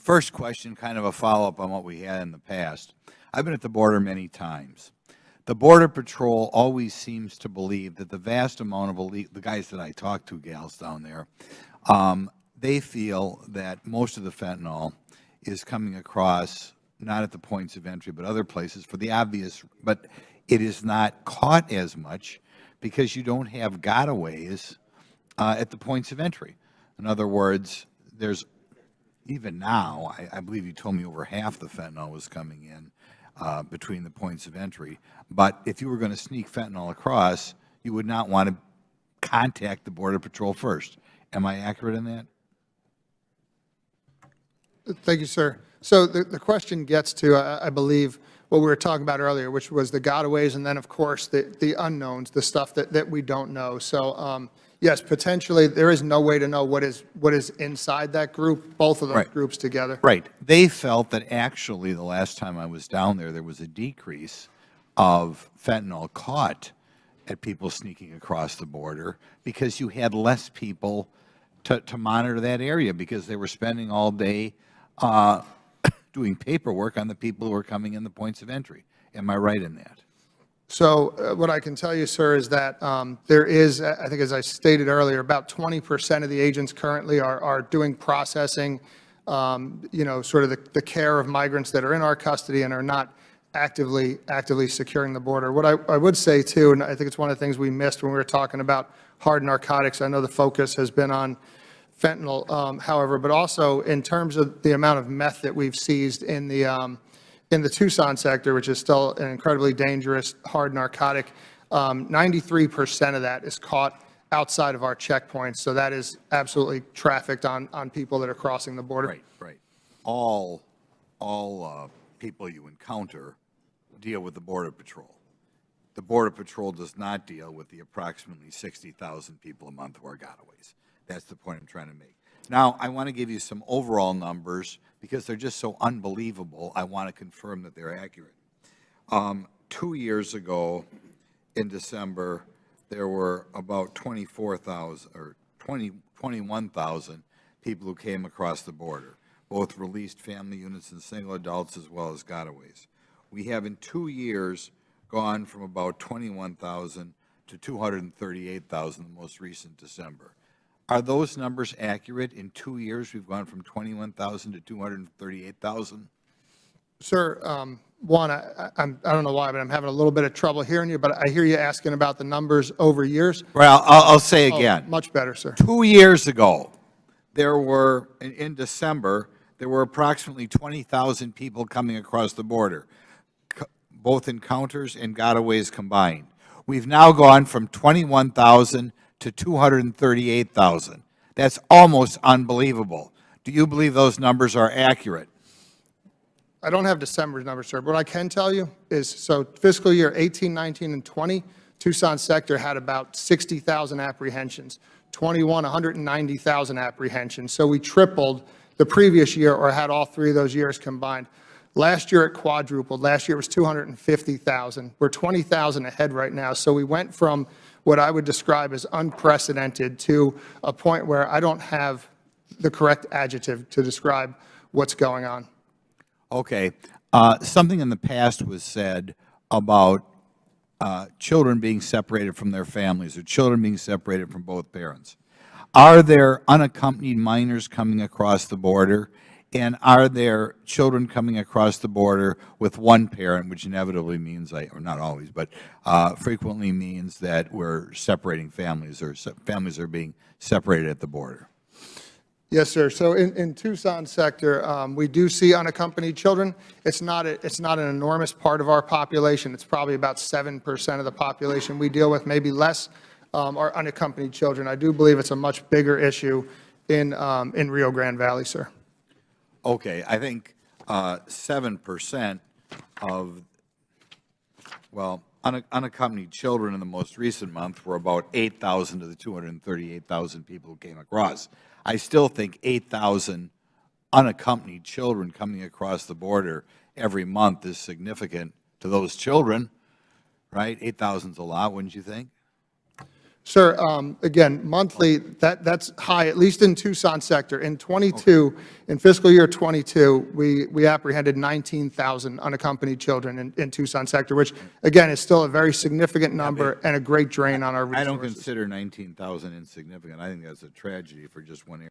First question, kind of a follow-up on what we had in the past. I've been at the border many times. The Border Patrol always seems to believe that the vast amount of the guys that I talk to, gals down there, they feel that most of the fentanyl is coming across, not at the points of entry, but other places for the obvious, but it is not caught as much because you don't have gotaways at the points of entry. In other words, there's, even now, I believe you told me over half the fentanyl was coming in between the points of entry. But if you were going to sneak fentanyl across, you would not want to contact the Border Patrol first. Am I accurate in that? Thank you, sir. So the question gets to, I believe, what we were talking about earlier, which was the gotaways, and then, of course, the unknowns, the stuff that we don't know. So, yes, potentially, there is no way to know what is inside that group, both of those groups together. Right. They felt that actually the last time I was down there was a decrease of fentanyl caught at people sneaking across the border because you had less people to monitor that area because they were spending all day doing paperwork on the people who are coming in the points of entry. Am I right in that? So what I can tell you, sir, is that there is, I think as I stated earlier, about 20% of the agents currently are doing processing, sort of the care of migrants that are in our custody and are not actively securing the border. What I would say, too, and I think it's one of the things we missed when we were talking about hard narcotics, I know the focus has been on fentanyl, however, but also in terms of the amount of meth that we've seized in the Tucson sector, which is still an incredibly dangerous hard narcotic, 93% of that is caught outside of our checkpoints. So that is absolutely trafficked on people that are crossing the border. Right, right. All people you encounter deal with the Border Patrol. The Border Patrol does not deal with the approximately 60,000 people a month who are gotaways. That's the point I'm trying to make. Now, I want to give you some overall numbers because they're just so unbelievable. I want to confirm that they're accurate. 2 years ago, in December, there were about 24,000 or 21,000 people who came across the border, both released family units and single adults as well as gotaways. We have in 2 years gone from about 21,000 to 238,000 the most recent December. Are those numbers accurate? In 2 years, we've gone from 21,000 to 238,000? Sir, one, I don't know why, but I'm having a little bit of trouble hearing you, but I hear you asking about the numbers over years. Well, I'll say again. Much better, sir. 2 years ago, there were, in December, there were approximately 20,000 people coming across the border, both encounters and gotaways combined. We've now gone from 21,000 to 238,000. That's almost unbelievable. Do you believe those numbers are accurate? I don't have December's numbers, sir. But what I can tell you is, so fiscal year 18, 19, and 20, Tucson Sector had about 60,000 apprehensions. 21, 190,000 apprehensions. So we tripled the previous year, or had all three of those years combined. Last year it quadrupled. Last year it was 250,000. We're 20,000 ahead right now. So we went from what I would describe as unprecedented to a point where I don't have the correct adjective to describe what's going on. Okay. Something in the past was said about children being separated from their families or children being separated from both parents. Are there unaccompanied minors coming across the border? And are there children coming across the border with one parent, which inevitably means, or not always, but frequently means that we're separating families, or families are being separated at the border? Yes, sir. So in Tucson Sector, we do see unaccompanied children. It's not an enormous part of our population. It's probably about 7% of the population we deal with, maybe less, are unaccompanied children. I do believe it's a much bigger issue in Rio Grande Valley, sir. Okay, I think 7% of, well, unaccompanied children in the most recent month were about 8,000 to the 238,000 people who came across. I still think 8,000 unaccompanied children coming across the border every month is significant to those children, right? 8,000 is a lot, wouldn't you think? Sir, again, monthly, that's high, at least in Tucson Sector. In in fiscal year '22, we apprehended 19,000 unaccompanied children in Tucson Sector, which, again, is still a very significant number and a great drain on our I resources. don't consider 19,000 insignificant. I think that's a tragedy for just one area.